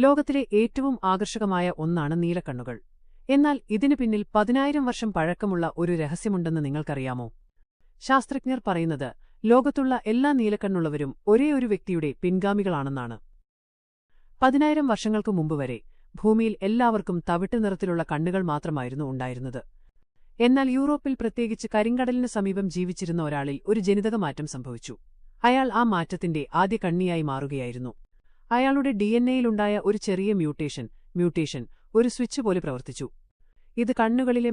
ലോകത്തിലെ ഏറ്റവും ആകർഷകമായ ഒന്നാണ് നീലക്കണ്ണുകൾ. എന്നാൽ ഇതിനു പിന്നിൽ 10,000 വർഷം പഴക്കമുള്ള ഒരു രഹസ്യമുണ്ടെന്ന് നിങ്ങൾക്കറിയാമോ? ശാസ്ത്രജ്ഞർ പറയുന്നത് ലോകത്തുള്ള എല്ലാ നീലക്കണ്ണുള്ളവരും ഒരേ ഒരു വ്യക്തിയുടെ പിൻഗാമികളാണെന്നാണ്. 10,000 വർഷങ്ങൾക്കു മുമ്പ് വരെ ഭൂമിയിൽ എല്ലാവർക്കും തവിട്ട് നിറത്തിലുള്ള കണ്ണുകൾ മാത്രമായിരുന്നു ഉണ്ടായിരുന്നത്. എന്നാൽ യൂറോപ്പിൽ, പ്രത്യേകിച്ച് കരിങ്കടലിന് സമീപം ജീവിച്ചിരുന്ന ഒരാളിൽ ഒരു ജനിതകമാറ്റം സംഭവിച്ചു. അയാൾ ആ മാറ്റത്തിന്റെ ആദ്യ കണ്ണിയായി മാറുകയായിരുന്നു. അയാളുടെ ഡിഎൻഎയിലുണ്ടായ ഒരു ചെറിയ മ്യൂട്ടേഷൻ ഒരു സ്വിച്ച് പോലെ പ്രവർത്തിച്ചു. ഇത് കണ്ണുകളിലെ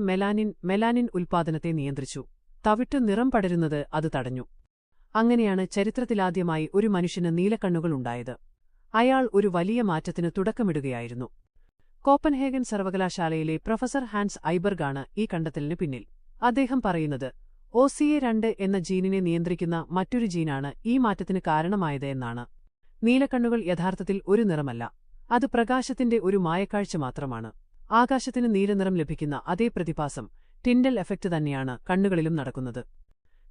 മെലാനിൻ ഉൽപ്പാദനത്തെ നിയന്ത്രിച്ചു. തവിട്ടു നിറം പടരുന്നത് അത് തടഞ്ഞു. അങ്ങനെയാണ് ചരിത്രത്തിലാദ്യമായി ഒരു മനുഷ്യന് നീലക്കണ്ണുകൾ ഉണ്ടായത്. അയാൾ ഒരു വലിയ മാറ്റത്തിന് തുടക്കമിടുകയായിരുന്നു. കോപ്പൻഹേഗൻ സർവകലാശാലയിലെ പ്രൊഫസർ ഹാൻസ് ഐബർഗാണ് ഈ കണ്ടെത്തലിന് പിന്നിൽ. അദ്ദേഹം പറയുന്നത് OCA2 എന്ന ജീനിനെ നിയന്ത്രിക്കുന്ന മറ്റൊരു ജീനാണ് ഈ മാറ്റത്തിന് കാരണമായത് എന്നാണ്. നീലക്കണ്ണുകൾ യഥാർത്ഥത്തിൽ ഒരു നിറമല്ല, അത് പ്രകാശത്തിന്റെ ഒരു മായക്കാഴ്ച മാത്രമാണ്. ആകാശത്തിന് നീലനിറം ലഭിക്കുന്ന അതേ പ്രതിഭാസം, ടിൻഡൽ എഫക്റ്റ് തന്നെയാണ് കണ്ണുകളിലും നടക്കുന്നത്.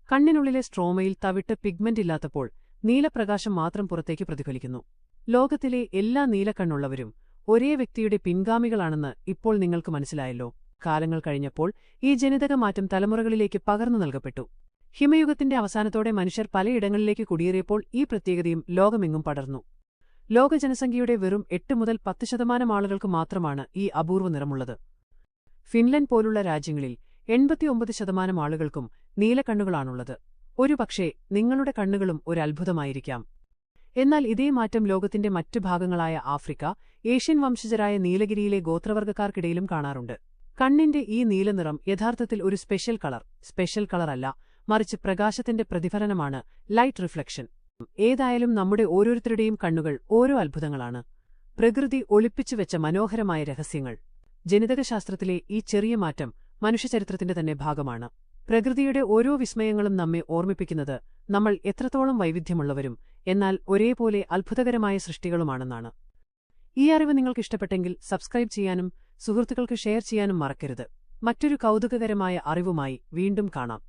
കണ്ണിനുള്ളിലെ സ്ട്രോമയിൽ തവിട്ട് പിഗ്മെന്റ് ഇല്ലാത്തപ്പോൾ നീലപ്രകാശം മാത്രം പുറത്തേക്ക് പ്രതിഫലിക്കുന്നു. ലോകത്തിലെ എല്ലാ നീലക്കണ്ണുള്ളവരും ഒരേ വ്യക്തിയുടെ പിൻഗാമികളാണെന്ന് ഇപ്പോൾ നിങ്ങൾക്ക് മനസ്സിലായല്ലോ. കാലങ്ങൾ കഴിഞ്ഞപ്പോൾ ഈ ജനിതകമാറ്റം തലമുറകളിലേക്ക് പകർന്നു നൽകപ്പെട്ടു. ഹിമയുഗത്തിന്റെ അവസാനത്തോടെ മനുഷ്യർ പലയിടങ്ങളിലേക്ക് കുടിയേറിയപ്പോൾ ഈ പ്രത്യേകതയും ലോകമെങ്ങും പടർന്നു. ലോക ജനസംഖ്യയുടെ വെറും 8 മുതൽ 10% ആളുകൾക്ക് മാത്രമാണ് ഈ അപൂർവ നിറമുള്ളത്. ഫിൻലൻഡ് പോലുള്ള രാജ്യങ്ങളിൽ 89% ആളുകൾക്കും നീലക്കണ്ണുകളാണുള്ളത്. ഒരുപക്ഷേ നിങ്ങളുടെ കണ്ണുകളും ഒരു അത്ഭുതമായിരിക്കാം. എന്നാൽ ഇതേ മാറ്റം ലോകത്തിന്റെ മറ്റു ഭാഗങ്ങളായ ആഫ്രിക്ക, ഏഷ്യൻ വംശജരായ നീലഗിരിയിലെ ഗോത്രവർഗക്കാർക്കിടയിലും കാണാറുണ്ട്. കണ്ണിന്റെ ഈ നീലനിറം യഥാർത്ഥത്തിൽ ഒരു സ്പെഷ്യൽ കളർ അല്ല, മറിച്ച് പ്രകാശത്തിന്റെ പ്രതിഫലനമാണ്, ലൈറ്റ് റിഫ്ലക്ഷൻ. ഏതായാലും നമ്മുടെ ഓരോരുത്തരുടെയും കണ്ണുകൾ ഓരോ അത്ഭുതങ്ങളാണ്. പ്രകൃതി ഒളിപ്പിച്ചുവെച്ച മനോഹരമായ രഹസ്യങ്ങൾ. ജനിതകശാസ്ത്രത്തിലെ ഈ ചെറിയ മാറ്റം മനുഷ്യചരിത്രത്തിന്റെ തന്നെ ഭാഗമാണ്. പ്രകൃതിയുടെ ഓരോ വിസ്മയങ്ങളും നമ്മെ ഓർമ്മിപ്പിക്കുന്നത് നമ്മൾ എത്രത്തോളം വൈവിധ്യമുള്ളവരും എന്നാൽ ഒരേപോലെ അത്ഭുതകരമായ സൃഷ്ടികളുമാണെന്നാണ്. ഈ അറിവ് നിങ്ങൾക്ക് ഇഷ്ടപ്പെട്ടെങ്കിൽ സബ്സ്ക്രൈബ് ചെയ്യാനും സുഹൃത്തുക്കൾക്ക് ഷെയർ ചെയ്യാനും മറക്കരുത്. മറ്റൊരു കൗതുകകരമായ അറിവുമായി വീണ്ടും കാണാം.